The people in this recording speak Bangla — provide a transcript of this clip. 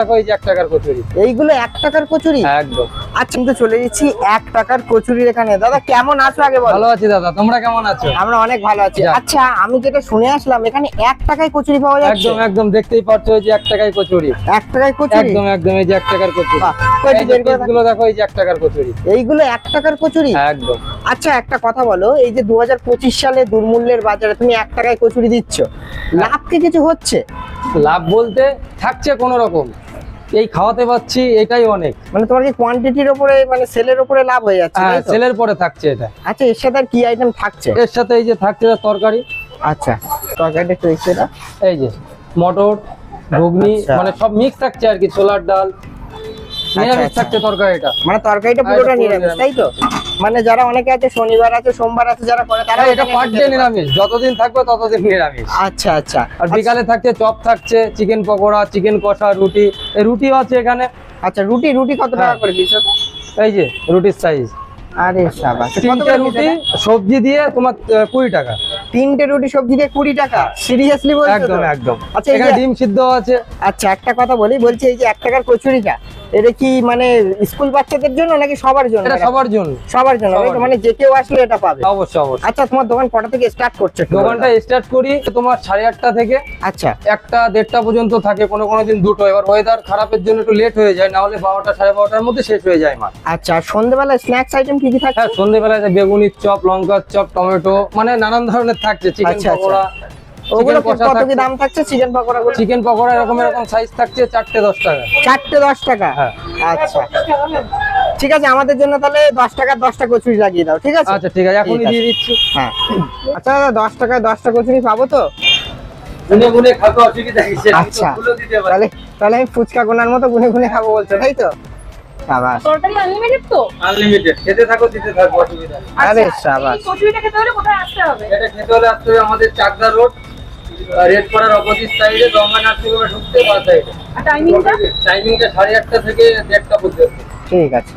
দেখো এই যে 1 টাকার কচুরি, এইগুলো 1 টাকার কচুরি? একদম। আচ্ছা, আমি তো চলে যাচ্ছি 1 টাকার কচুরির এখানে। দাদা কেমন আছো আগে বলো? ভালো আছি দাদা, তোমরা কেমন আছো? আমরা অনেক ভালো আছি। যাক। আচ্ছা, আমি যেটা শুনে আসলাম এখানে 1 টাকায় কচুরি পাওয়া যাচ্ছে। একদম একদম, দেখতেই পাচ্ছ এই যে 1 টাকায় কচুরি। 1 টাকায় কচুরি? একদম একদম, এই যে 1 টাকার কচুরি। বাহ, কই এই যে বের করে দেখো। পিসগুলো দেখো, এই যে 1 টাকার কচুরি। এইগুলো 1 টাকার কচুরি? একদম। আচ্ছা, একটা কথা বলো, এই যে 2025 সালে দুর্মূল্যের বাজারে তুমি 1 টাকায় কচুরি দিচ্ছ, লাভ কি কিছু হচ্ছে? লাভ বলতে থাকছে কোন রকম, এই খাওয়াতে পাচ্ছি, এটাই অনেক। মানে তোমার কি কোয়ান্টিটির উপরে, মানে সেলের উপরে লাভ হয়ে যাচ্ছে, হ্যাঁ, তাই তো? সেলের পরে থাকছে এটা। আচ্ছা, এর সাথে আর কি আইটেম থাকছে? এর সাথে এই যে থাকছে তরকারি। আচ্ছা, তরকারিটা একটু দেখছি না। এই যে মটর, ঘুগনি, আচ্ছা। মানে সব মিক্স থাকছে আর কি, ছোলার ডাল, নিরামিষ আচ্ছা। থাকছে তরকারিটা। মানে তরকারিটা পুরোটা পুরো নিরামিষ, নিরামিষ। তাই তো? মানে যারা অনেকে আছে শনিবার আছে, সোমবার আছে, যারা করে তারা এটা পার ডে নিরামিষ, যতদিন থাকবে ততদিন নিরামিষ। আচ্ছা আচ্ছা। আর বিকালে থাকছে চপ, থাকছে চিকেন পকোড়া, চিকেন কষা, রুটি। এই রুটিও আছে এখানে। আচ্ছা, রুটি কত টাকা হ্যাঁ। করে দিচ্ছ? এই যে রুটির সাইজ, আরে শাবাশ। কত 3টে করে রুটি দিচ্ছ? সবজি দিয়ে তোমার 20 টাকা। 3টে রুটি সবজি দিয়ে 20 টাকা? সিরিয়াসলি বলছো তো? একদম একদম। আচ্ছা, এই এখানে যে- ডিম সিদ্ধ আছে। আচ্ছা, একটা কথা বলছি এই যে 1 টাকার কচুরিটা, এটা কি মানে স্কুল বাচ্চাদের জন্য নাকি সবার জন্য? এটা সবার জন্য। সবার জন্য, তাই তো? সবার মানে যে কেউ আসলে এটা পাবে? অবশ্যই অবশ্যই। আচ্ছা, তোমার দোকান কটা থেকে স্টার্ট করছে? দোকানটা স্টার্ট করি তোমার 8:30টা থেকে, আচ্ছা 1টা-1:30টা পর্যন্ত থাকে, কোনো কোনো দিন 2টো। এবার ওয়েদার খারাপের জন্য একটু লেট হয়ে যায়, না হলে 12টা 12:30টার মধ্যে শেষ হয়ে যায় মাল। আচ্ছা। আর সন্ধ্যাবেলায় স্ন্যাক্স আইটেম কি কি থাকছে? হ্যাঁ, সন্ধ্যেবেলায় বেগুনির চপ, লঙ্কার চপ, টমেটো, মানে নানান ধরনের থাকছে। চিকেন আচ্ছা, আচ্ছা। পকোড়া, ওগুলো চিকেন কষা কত কি থাকছে। দাম থাকছে চিকেন পকোড়া গুলো? চিকেন পকোড়া এরকম এরকম সাইজ থাকছে, 4টে 10 টাকা। 4টে 10 টাকা? হ্যাঁ। আচ্ছা, ঠিক আছে, আমাদের জন্য তাহলে 10 টাকার 10টা কচুরি লাগিয়ে দাও, ঠিক আছে? আচ্ছা ঠিক আছে, এখনই ঠিক আছে। দিয়ে দিচ্ছি। হ্যাঁ। আচ্ছা দাদা, 10 টাকায় 10টা কচুরি পাবো তো? গুনে গুনে খাবো, অসুবিধা কিছু নেই, আচ্ছা, সবগুলো দিতে পারি। তাহলে আমি ফুচকা গোনার মতো গুনে গুনে খাবো বলছো, তাই তো? শাবাশ। তরকারি আনলিমিটেড তো? আনলিমিটেড, খেতে থাকো দিতে থাকো, অসুবিধা নেই। আরে আচ্ছা, শাবাশ। এই কচুরিটা খেতে হলে কোথায় আসতে হবে? এটা খেতে হলে আসতে হবে আমাদের চাকদা রোড, রেড পাড়ার অপোজিট সাইডে, গঙ্গা নার্সিংহোমে ঢুকতে বাঁ সাইডে। আর টাইমিংটা? টাইমিংটা 8:30টা থেকে 1:30টা পর্যন্ত। ঠিক আছে।